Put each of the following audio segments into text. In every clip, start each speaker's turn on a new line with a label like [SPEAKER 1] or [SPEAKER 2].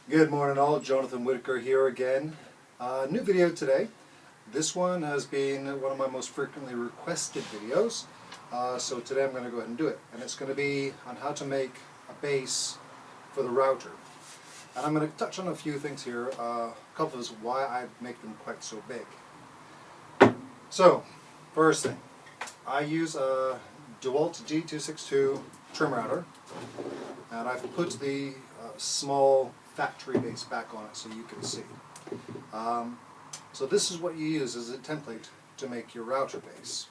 [SPEAKER 1] Good morning all, Jonathan Whittaker here again. New video today. This one has been one of my most frequently requested videos, so today I'm going to go ahead and do it. And it's going to be on how to make a base for the router. And I'm going to touch on a few things here, a couple of why I make them quite so big. So, first thing, I use a DeWalt G262 trim router, and I've put the small factory base back on it so you can see. So this is what you use as a template to make your router base.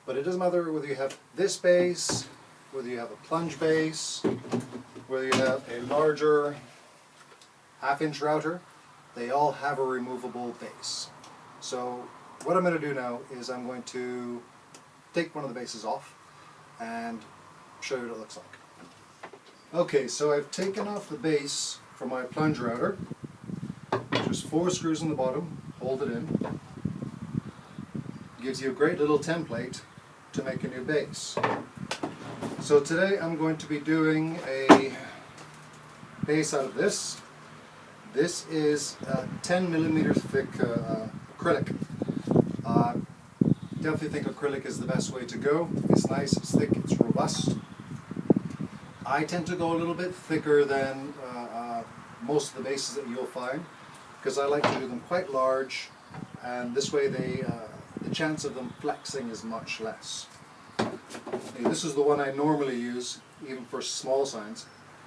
[SPEAKER 1] But it doesn't matter whether you have this base, whether you have a plunge base, whether you have a larger half-inch router, they all have a removable base. So what I'm going to do now is I'm going to take one of the bases off and show you what it looks like. Okay, so I've taken off the base from my plunge router. Just 4 screws on the bottom, hold it in. Gives you a great little template to make a new base. So today I'm going to be doing a base out of this. This is a 10mm thick acrylic. Definitely think acrylic is the best way to go. It's nice, it's thick, it's robust. I tend to go a little bit thicker than most of the bases that you'll find, because I like to do them quite large, and this way the chance of them flexing is much less. Okay, this is the one I normally use, even for small signs.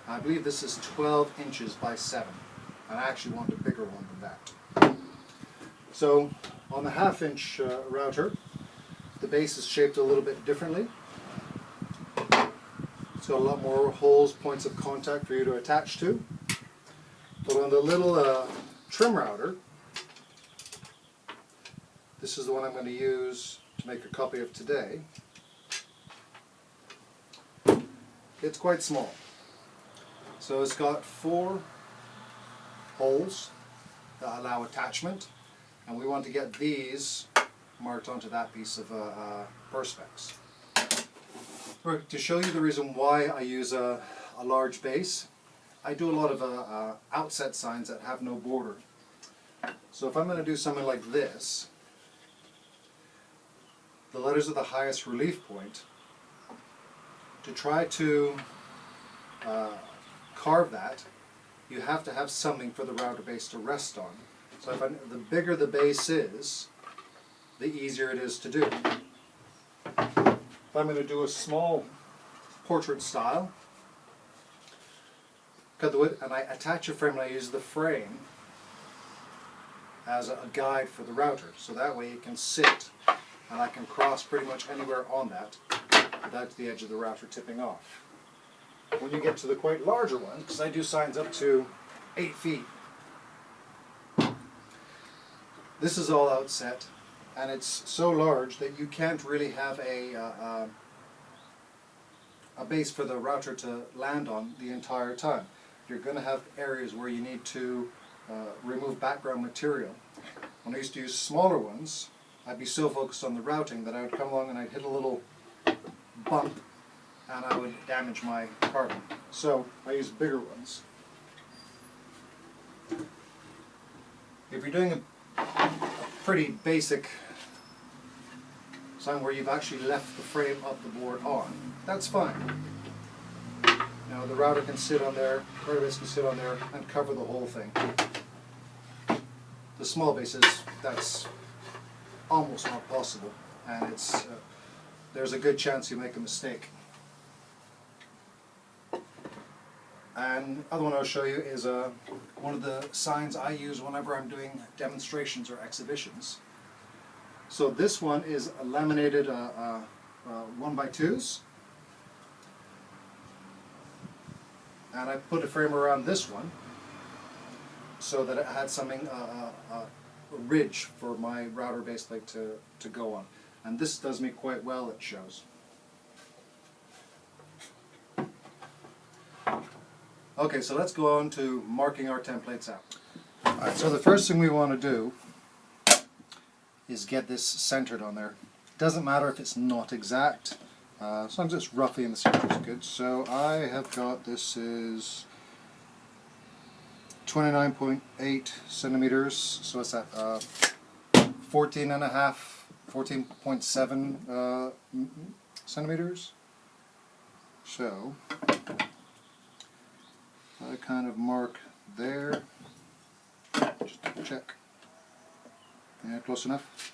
[SPEAKER 1] I believe this is 12 inches by 7, and I actually want a bigger one than that. So on the half-inch router, the base is shaped a little bit differently. It's got a lot more holes, points of contact for you to attach to. But on the little trim router, this is the one I'm going to use to make a copy of today. It's quite small. So it's got 4 holes that allow attachment, and we want to get these marked onto that piece of perspex. To show you the reason why I use a large base, I do a lot of outset signs that have no border. So if I'm going to do something like this, the letters are the highest relief point. To try to carve that, you have to have something for the router base to rest on. So the bigger the base is, the easier it is to do. If I'm going to do a small portrait style, cut the wood, and I attach a frame, and I use the frame as a guide for the router, so that way it can sit and I can cross pretty much anywhere on that without the edge of the router tipping off. When you get to the quite larger ones, because I do signs up to 8 feet, this is all outset, and it's so large that you can't really have a base for the router to land on the entire time. You're going to have areas where you need to remove background material. When I used to use smaller ones, I'd be so focused on the routing that I would come along and I'd hit a little bump and I would damage my carving. So I use bigger ones. If you're doing a pretty basic sign where you've actually left the frame of the board on, that's fine. Now the router can sit on there, router base can sit on there and cover the whole thing. The small bases, that's almost not possible, and it's there's a good chance you make a mistake. And the other one I'll show you is one of the signs I use whenever I'm doing demonstrations or exhibitions. So this one is a laminated 1x2s, and I put a frame around this one so that it had something, a ridge for my router base plate to go on. And this does me quite well, it shows. Okay, so let's go on to marking our templates out. Alright, so the first thing we want to do is get this centered on there. It doesn't matter if it's not exact, as long as it's roughly in the center is good. So I have got, this is 29.8 centimeters, so what's that, 14.7 centimeters. So I kind of mark there, just double check. Yeah, close enough.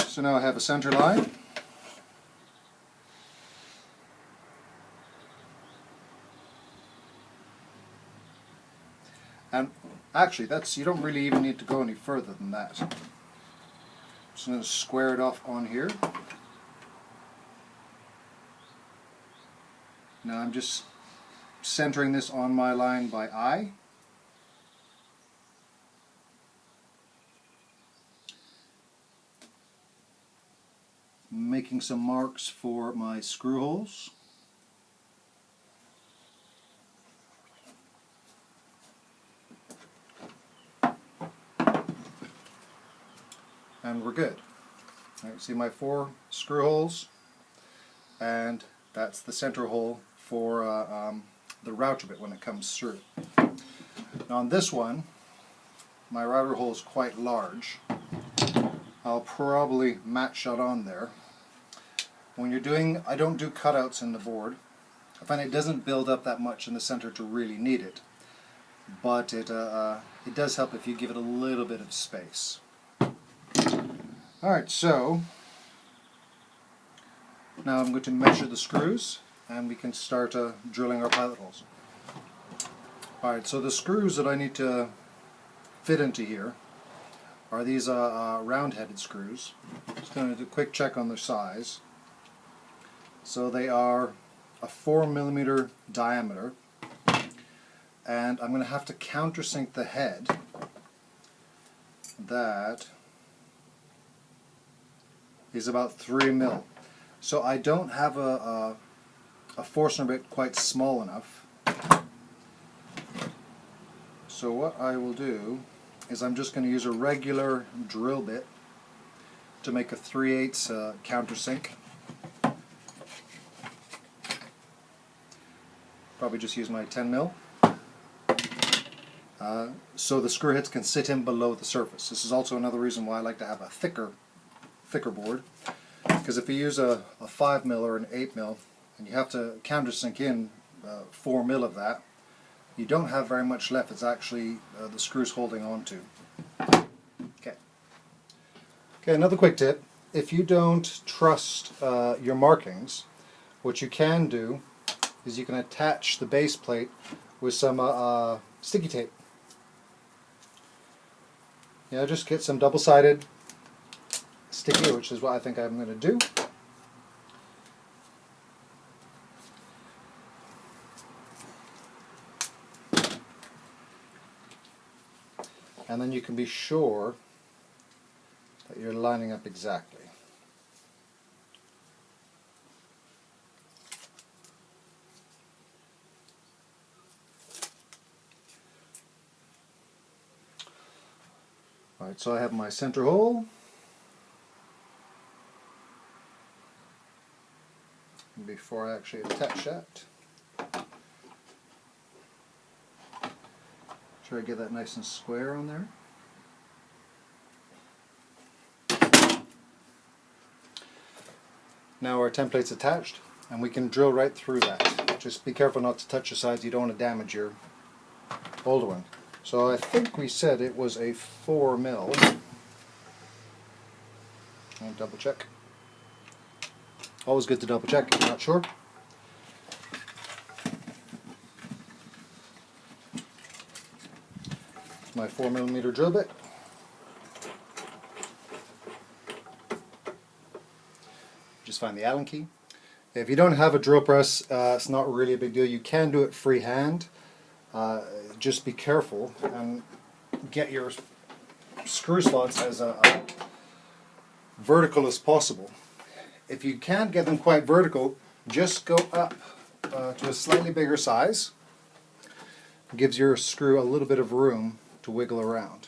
[SPEAKER 1] So now I have a center line. And actually, you don't really even need to go any further than that. I'm just going to square it off on here. Now I'm just centering this on my line by eye. Making some marks for my screw holes. And we're good. All right, see my 4 screw holes, and that's the center hole for the router bit when it comes through. Now on this one, my router hole is quite large. I'll probably match that on there. When you're doing, I don't do cutouts in the board. I find it doesn't build up that much in the center to really need it, but it does help if you give it a little bit of space. Alright, so now I'm going to measure the screws and we can start drilling our pilot holes. Alright, so the screws that I need to fit into here are these round-headed screws. Just going to do a quick check on their size. So they are a 4mm diameter, and I'm going to have to countersink the head. That is about 3mm. So I don't have a Forstner bit quite small enough. So what I will do is I'm just going to use a regular drill bit to make a 3/8 countersink. Probably just use my 10mm. So the screw heads can sit in below the surface. This is also another reason why I like to have a thicker board, because if you use a 5mm or an 8mm and you have to countersink in 4mm of that, you don't have very much left. It's actually the screws holding on to. Okay, another quick tip. If you don't trust your markings, what you can do is you can attach the base plate with some sticky tape. Just get some double-sided sticky, which is what I think I'm going to do. And then you can be sure that you're lining up exactly. Alright, so I have my center hole. Before I actually attach that, try to get that nice and square on there. Now our template's attached, and we can drill right through that. Just be careful not to touch the sides, you don't want to damage your older one. So I think we said it was a 4mm. I'll double check. Always good to double check if you're not sure. My 4mm drill bit. Just find the Allen key. If you don't have a drill press, it's not really a big deal. You can do it freehand. Just be careful and get your screw slots as vertical as possible. If you can't get them quite vertical, just go up to a slightly bigger size. It gives your screw a little bit of room to wiggle around.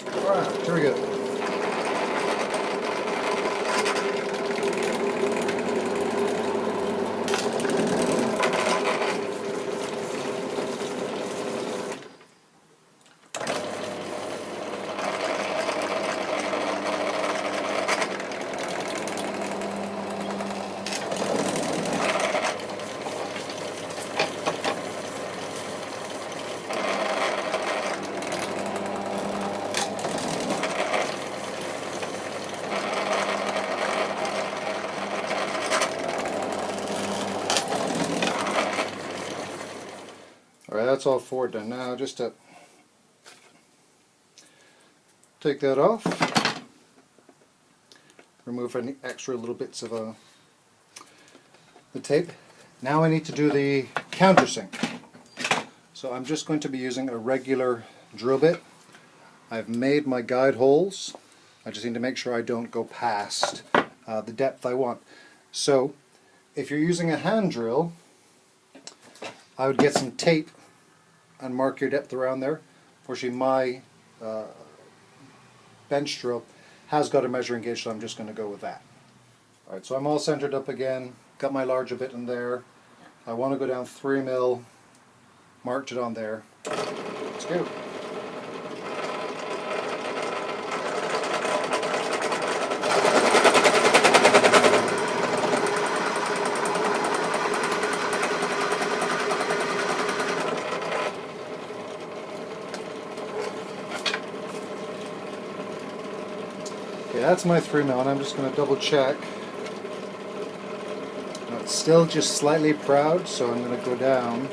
[SPEAKER 1] Alright, here we go. that's all forward done. Now just to take that off, remove any extra little bits of the tape. Now I need to do the countersink. So I'm just going to be using a regular drill bit. I've made my guide holes. I just need to make sure I don't go past the depth I want. So if you're using a hand drill, I would get some tape and mark your depth around there. Fortunately, my bench drill has got a measuring gauge, so I'm just going to go with that. Alright, so I'm all centered up again, got my larger bit in there. I want to go down 3 mil, marked it on there. Let's go. Okay, that's my 3 mil, and I'm just going to double check. Now it's still just slightly proud, so I'm going to go down.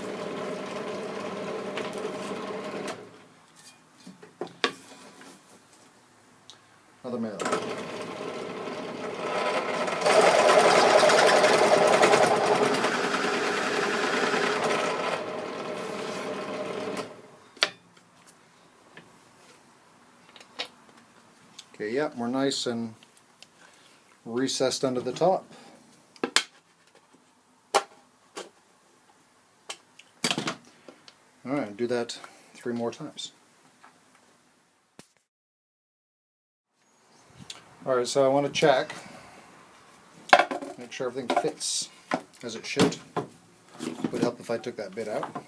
[SPEAKER 1] Another mil. Okay, yep, we're nice and recessed under the top. Alright, do that 3 more times. Alright, so I want to check, make sure everything fits as it should. Would help if I took that bit out.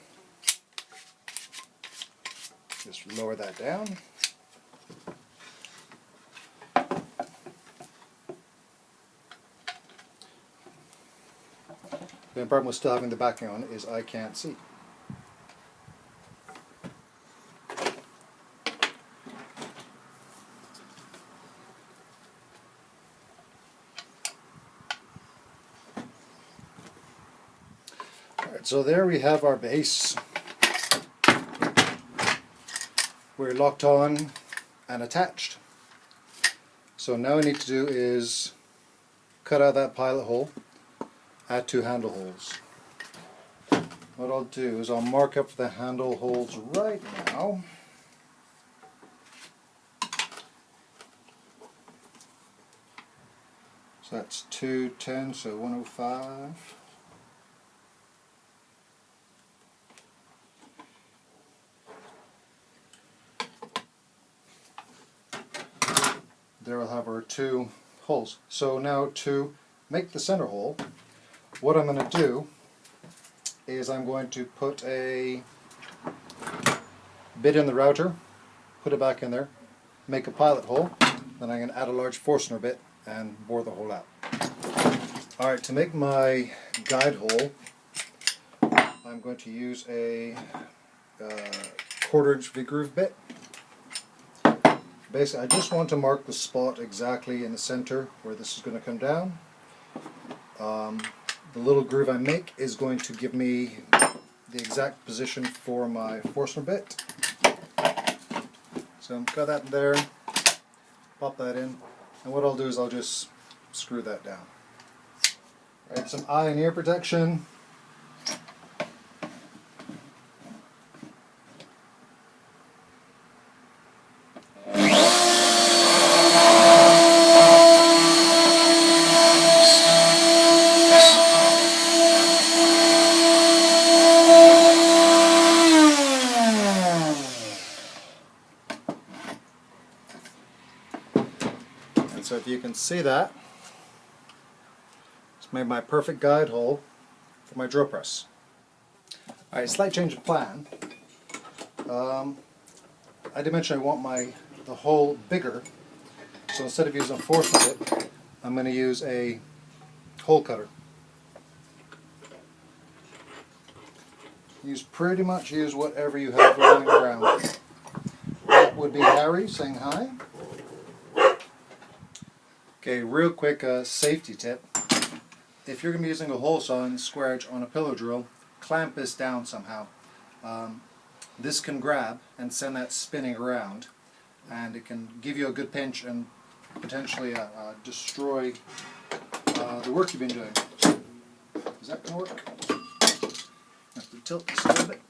[SPEAKER 1] Just lower that down. The problem with still having the backing on is I can't see. Alright, so there we have our base. We're locked on and attached. So now what I need to do is cut out that pilot hole. Add 2 handle holes. What I'll do is I'll mark up the handle holes right now. So that's 210, so 105. There we'll have our 2 holes. So now to make the center hole, what I'm going to do is I'm going to put a bit in the router, put it back in there, make a pilot hole, then I'm going to add a large Forstner bit and bore the hole out. Alright, to make my guide hole, I'm going to use a 1/4 inch V-groove bit. Basically, I just want to mark the spot exactly in the center where this is going to come down. The little groove I make is going to give me the exact position for my Forstner bit. So got that in there, pop that in, and what I'll do is I'll just screw that down. Right, some eye and ear protection. So if you can see that, it's made my perfect guide hole for my drill press. Alright, slight change of plan. I did mention I want the hole bigger, so instead of using a Forstner bit, I'm going to use a hole cutter. Pretty much use whatever you have lying around. That would be Harry saying hi. Okay, real quick safety tip. If you're going to be using a hole saw and square edge on a pillow drill, clamp this down somehow. this can grab and send that spinning around, and it can give you a good pinch and potentially destroy the work you've been doing. Is that going to work? I have to tilt this a little bit.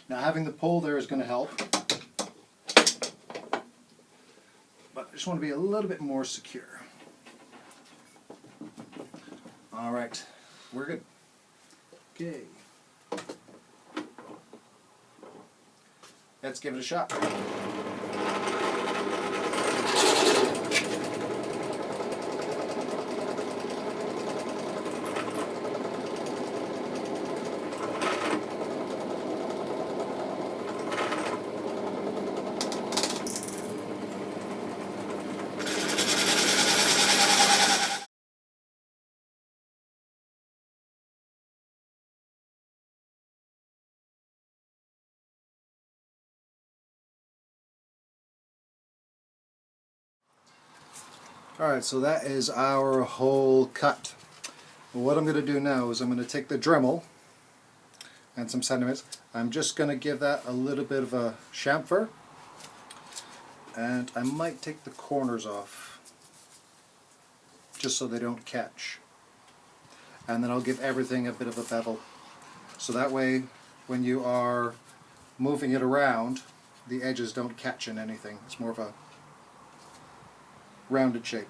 [SPEAKER 1] Now having the pole there is going to help, but I just want to be a little bit more secure. Alright, we're good. Okay. Let's give it a shot. Alright, so that is our whole cut. What I'm going to do now is I'm going to take the Dremel and some sentiments. I'm just going to give that a little bit of a chamfer, and I might take the corners off just so they don't catch. And then I'll give everything a bit of a bevel, so that way when you are moving it around the edges don't catch in anything. It's more of a rounded shape.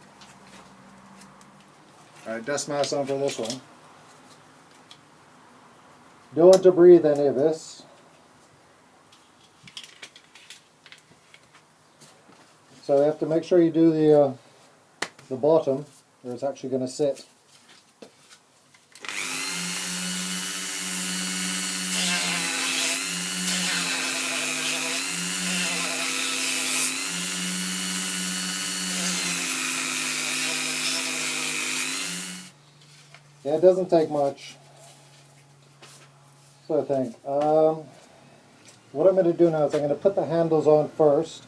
[SPEAKER 1] Alright, dust mask on for this one. Don't want to breathe any of this. So you have to make sure you do the bottom where it's actually going to sit. Yeah, it doesn't take much. So I think. What I'm going to do now is I'm going to put the handles on first,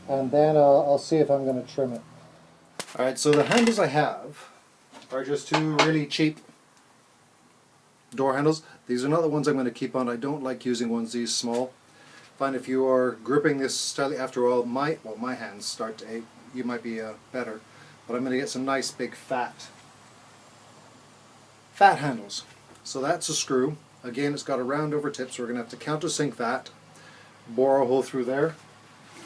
[SPEAKER 1] and then I'll see if I'm going to trim it. Alright, so the handles I have are just two really cheap door handles. These are not the ones I'm going to keep on. I don't like using ones these small. Find if you are gripping this tightly, after all, my hands start to ache. You might be better. But I'm going to get some nice big fat handles. So that's a screw. Again, it's got a round over tip, so we're going to have to countersink that, bore a hole through there.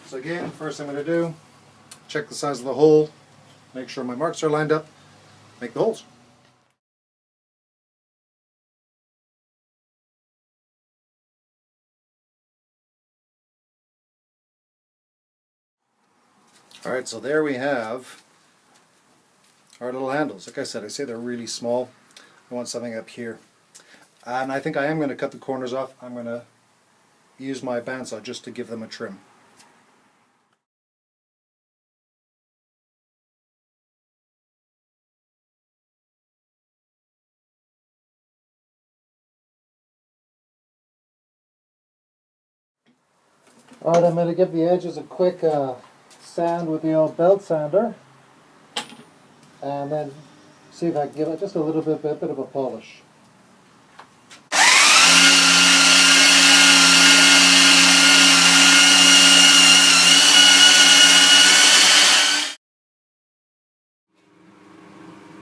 [SPEAKER 1] So again, first thing I'm going to do, check the size of the hole, make sure my marks are lined up, make the holes. Alright, so there we have our little handles. Like I said, I say they're really small. I want something up here. And I think I am going to cut the corners off. I'm going to use my bandsaw just to give them a trim. Alright, I'm going to give the edges a quick sand with the old belt sander, and then see if I can give it just a little bit of a polish.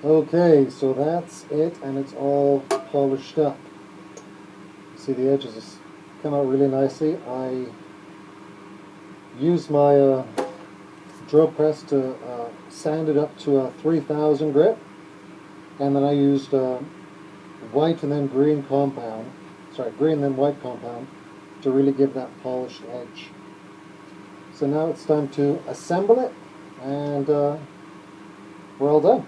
[SPEAKER 1] Okay, so that's it, and it's all polished up. See, the edges come out really nicely. I used my drill press to sand it up to a 3000 grit, and then I used white and then green compound, green and then white compound to really give that polished edge. So now it's time to assemble it, and we're all done.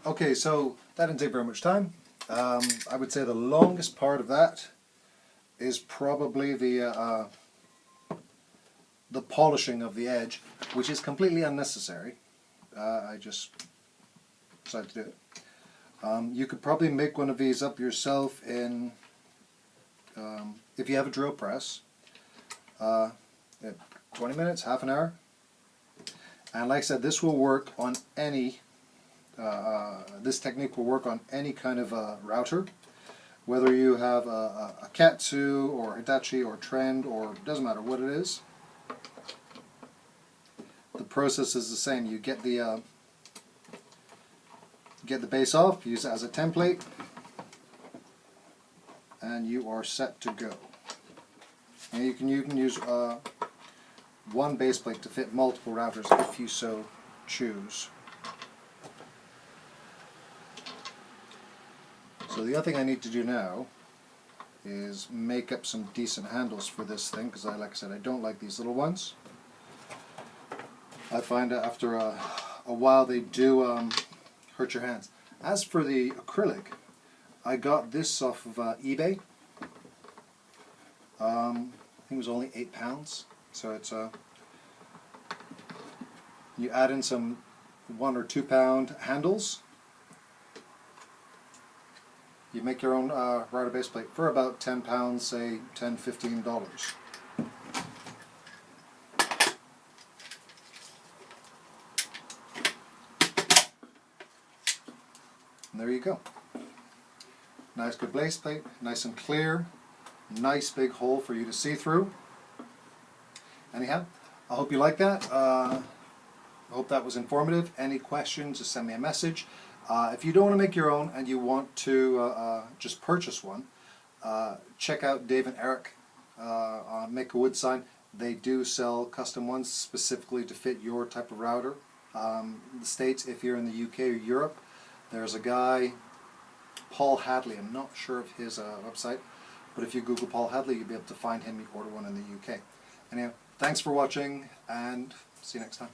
[SPEAKER 1] Okay, so that didn't take very much time. I would say the longest part of that is probably the polishing of the edge, which is completely unnecessary. I just decided to do it. You could probably make one of these up yourself in, if you have a drill press, 20 minutes, half an hour. And like I said, this will work on any this technique will work on any kind of router, whether you have a Katsu or Hitachi or Trend, or doesn't matter what it is. The process is the same. You get the base off, use it as a template, and you are set to go. And you can use one base plate to fit multiple routers if you so choose. So the other thing I need to do now is make up some decent handles for this thing, because like I said, I don't like these little ones. I find that after a while they do hurt your hands. As for the acrylic, I got this off of eBay. I think it was only £8, so it's you add in some 1 or 2 pound handles. You make your own router base plate for about £10, say $10–15. And there you go. Nice good base plate, nice and clear, nice big hole for you to see through. Anyhow, I hope you like that. I hope that was informative. Any questions, just send me a message. If you don't want to make your own and you want to just purchase one, check out Dave and Eric on Make a Wood Sign. They do sell custom ones specifically to fit your type of router. In the States, if you're in the UK or Europe, there's a guy, Paul Hadley. I'm not sure of his website, but if you Google Paul Hadley, you'll be able to find him. You order one in the UK. Anyhow, thanks for watching, and see you next time.